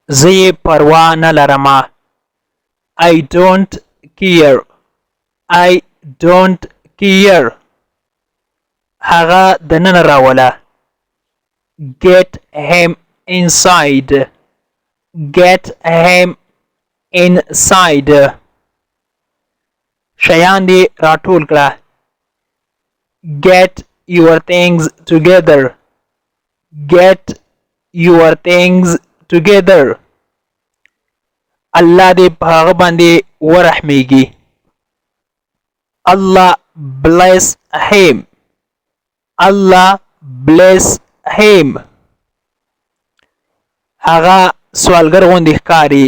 زه یې پروا نه لرمه. I don't care. I don't care. هغه دننه راوله. Get him inside. Get him inside. شیان دې راټول کړه. Get your things together. Get your things together. الله دې په هغه باندې ورحمیږي. Allah bless him. Allah bless him. هغه سوالګر غوندې ښکاري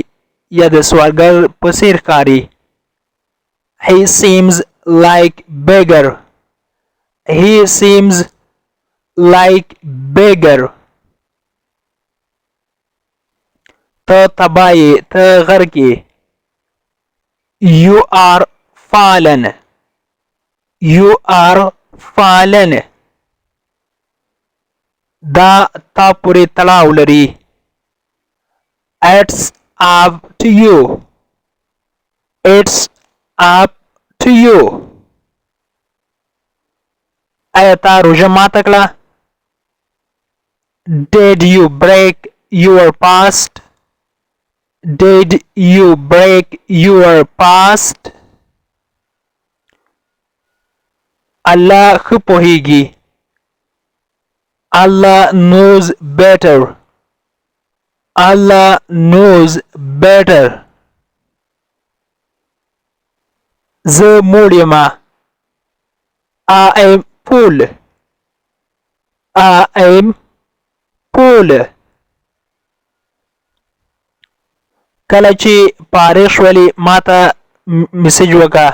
یا د سوالګر په څیر ښکاري. He seems like beggar. He seems like beggar. ته تبایې ته غرقې. You are fallen. You are fallen. دا تا پورې تړاو لري. It's up to you. It's up to you. آیا تا روژه ماته کړه؟ Did you break your fast? Did you break your fast? الله ښه پوهیږي. Allah knows better. Allah knows better. زه موړ یمه. I am full. I am full. کله چې فارغ شولې ماته میسج وکړه.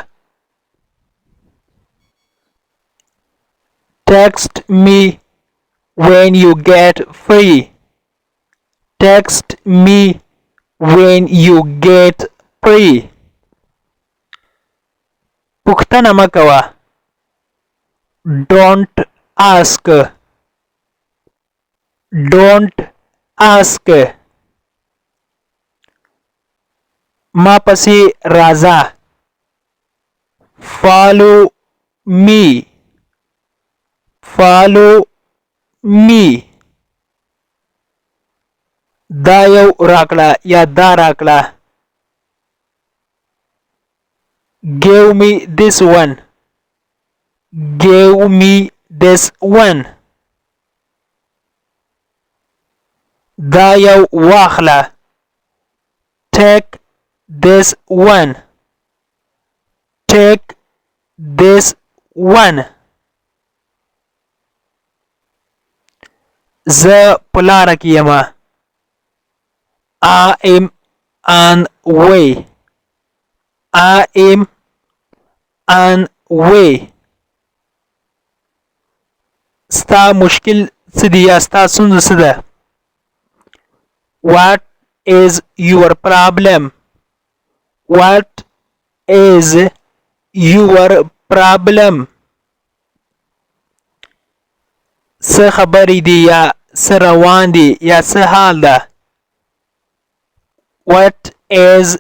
Text me when you get free. Text me when you get free. پوښتنه مه کوه. Don't ask. Don't ask. ما پسې راځه. Follow me. Follow me. دا یو راکړه یا دا راکړه. Give me this one. Give me this one. دا یو واخله. Take this one. Take this one. زه په لاره کې یم. I am on way. I am on way. ستا مشکل څه دی یا ستا ستونزه څه ده؟ What is your problem? What is your problem? څه خبرې دي یا څه روان دي یا څه حال ده؟ What is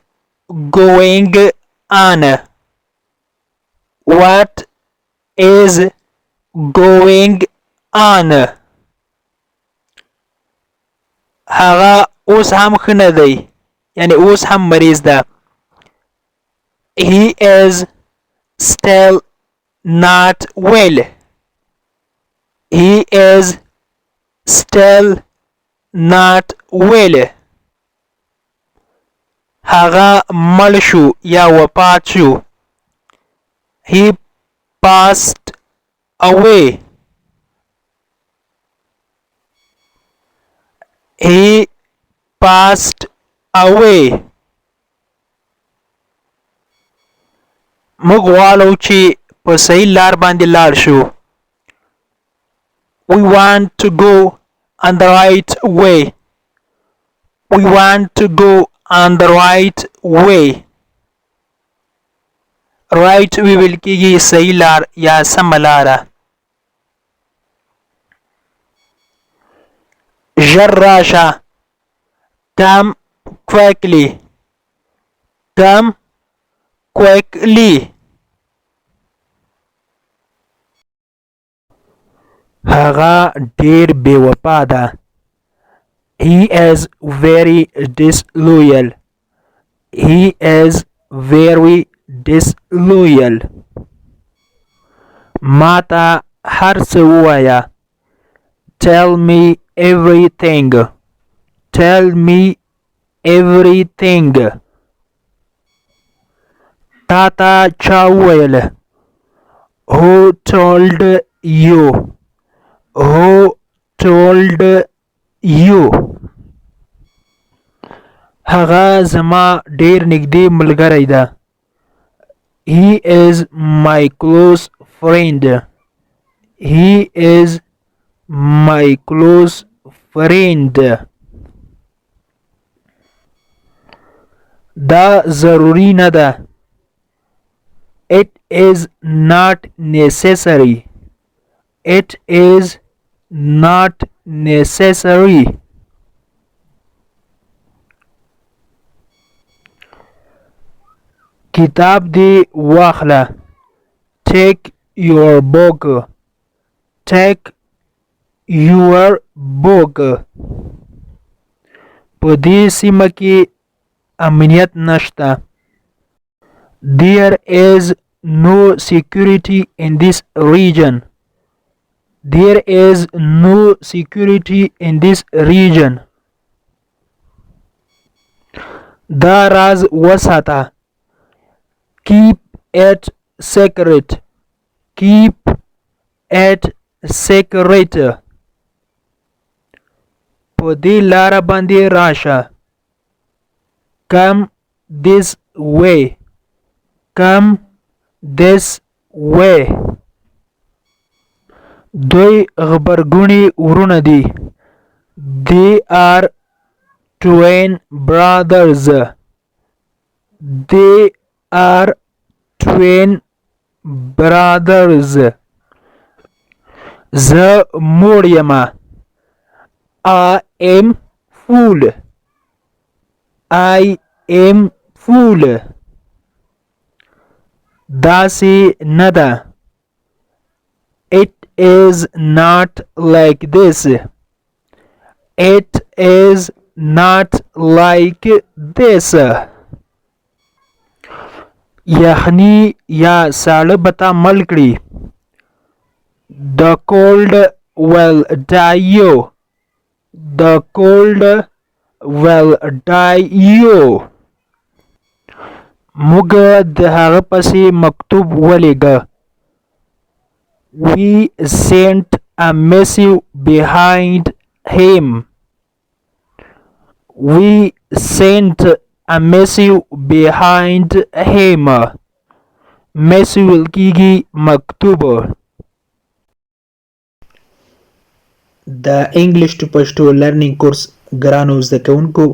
going on? What is going on? هغه اوس هم ښه نه دی. یعنی اوس هم مریض ده. He is still not well. He is still not well. هغه مړ شو یا وفات شو. He passed away. He passed away. موږ غواړو چې په صحیح لار باندې لاړ شو. We want to go on the right way. We want to go on the right way. Right ویل کېږي صحیح لار یا سمه لاره. ژر راشه. Come quickly come quickly هغه ډیر بے وفا ده he is very disloyal he is very disloyal ماته هر څه ووایه tell me everything tell me everything تا ته چا وویل who told you who told you هغه زما ډیر نږدې ملګری ده he is my close friend he is my close friend دا ضروری نه ده it is not necessary it is not necessary کتاب دی واخله take your book take your book په دې سیمه کې امنیت نشته there is no security in this region there is no security in this region دا راز وساته keep it secret keep it secret په دې لاره باندې راشه come this way come this way دوی غبرګوني ورونه دي they are twin brothers they are twin brothers زه موړ یمه I am full I am full داسې نه ده it is not like this it is not like this یخني یا ساړه به تا مل کړي the cold will die you the cold will die you موږ د هغه پسې مکتوب ولیږه we sent a message behind him we sent a message behind him message ویل کیږي مکتوب د انګلیش ټو پښتو لرنینګ کورس ګرانو زده کوونکو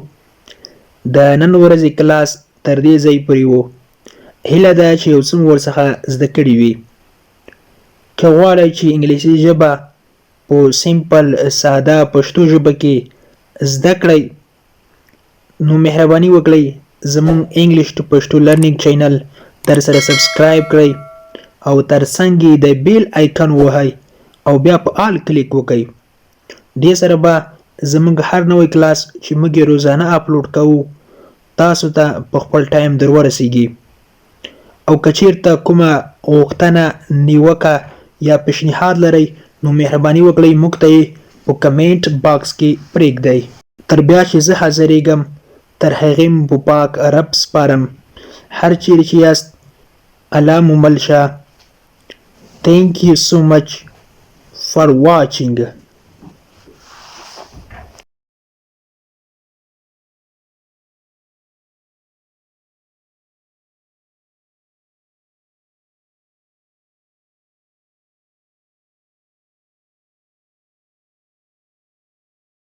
د نن ورځې کلاس تر دې ځای پورې و هیله ده چې یو څه مو ورڅخه زده کړي وي که غواړئ چې انګلیسي ژبه په سیمپل ساده پښتو ژبه کې زده کړئ نو مهرباني وکړئ زموږ انګلیش ټو پښتو لرنینګ چینل در سره سبسکرایب کړئ او تر څنګ یې د بیل آیکن ووهئ او بیا په آل کلیک وکړئ دې سره به زموږ هر نوی کلاس چې موږ یې روزانه اپلوډ کوو تاسو ته په خپل ټایم در ورسیږي او که چیرته کومه غوښتنه نیوکه یا پیشنهاد لرئ نو مهرباني وکړئ موږ ته یې په کمنټ باکس کې پرېږدئ تر بیا چې زه حاضرېږم تر هغې مو په پاک رب سپارم هر چیرې چې یاست الله مو مل شه thank you so much for watching